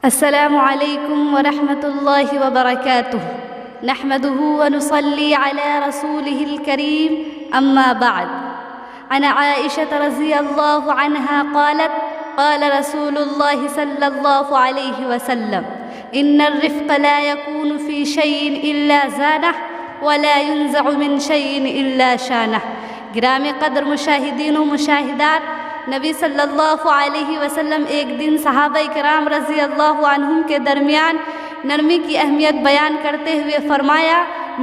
السلام علیکم ورحمۃ اللہ وبرکاتہ نحمده ونصلي على رسوله الكريم اما بعد عن عائشة رضی اللہ عنہا قالت قال رسول اللہ صلی اللہ علیہ وسلم ان الرفق لا يكون في شيء الا زانه ولا ينزع من شيء الا شانه۔ گرامی قدر مشاہدین و مشاہدات، نبی صلی اللہ علیہ وسلم ایک دن صحابہ کرام رضی اللہ عنہم کے درمیان نرمی کی اہمیت بیان کرتے ہوئے فرمایا،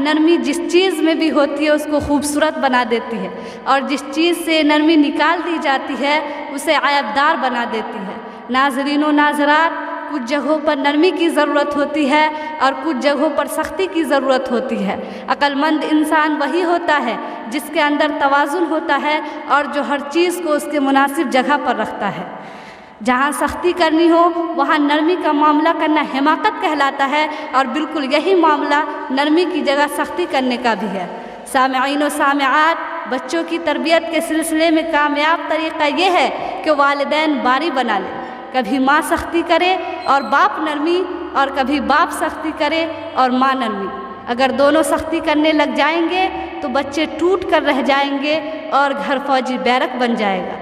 نرمی جس چیز میں بھی ہوتی ہے اس کو خوبصورت بنا دیتی ہے، اور جس چیز سے نرمی نکال دی جاتی ہے اسے عیبدار بنا دیتی ہے۔ ناظرین و ناظرات، کچھ جگہوں پر نرمی کی ضرورت ہوتی ہے اور کچھ جگہوں پر سختی کی ضرورت ہوتی ہے۔ عقل مند انسان وہی ہوتا ہے جس کے اندر توازن ہوتا ہے اور جو ہر چیز کو اس کے مناسب جگہ پر رکھتا ہے۔ جہاں سختی کرنی ہو وہاں نرمی کا معاملہ کرنا حماقت کہلاتا ہے، اور بالکل یہی معاملہ نرمی کی جگہ سختی کرنے کا بھی ہے۔ سامعین و سامعات، بچوں کی تربیت کے سلسلے میں کامیاب طریقہ یہ ہے کہ والدین باری بنا لیں۔ کبھی ماں سختی کرے اور باپ نرمی، اور کبھی باپ سختی کرے اور ماں نرمی۔ اگر دونوں سختی کرنے لگ جائیں گے تو بچے ٹوٹ کر رہ جائیں گے اور گھر فوجی بیرک بن جائے گا،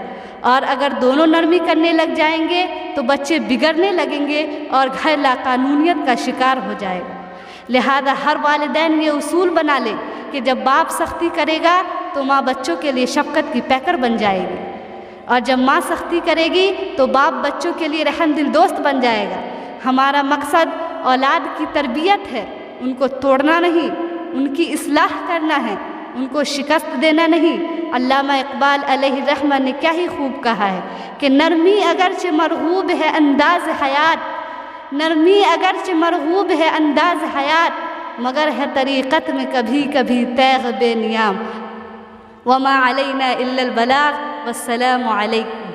اور اگر دونوں نرمی کرنے لگ جائیں گے تو بچے بگڑنے لگیں گے اور گھر لاقانونیت کا شکار ہو جائے گا۔ لہذا ہر والدین یہ اصول بنا لے کہ جب باپ سختی کرے گا تو ماں بچوں کے لیے شفقت کی پیکر بن جائے گی، اور جب ماں سختی کرے گی تو باپ بچوں کے لیے رحم دل دوست بن جائے گا۔ ہمارا مقصد اولاد کی تربیت ہے، ان کو توڑنا نہیں، ان کی اصلاح کرنا ہے، ان کو شکست دینا نہیں۔ علامہ اقبال علیہ الرحمہ نے کیا ہی خوب کہا ہے کہ نرمی اگرچہ مرغوب ہے انداز حیات، نرمی اگرچہ مرغوب ہے انداز حیات، مگر ہے طریقت میں کبھی کبھی تیغ بے نیام۔ وما علینا الا البلاغ، والسلام علیکم۔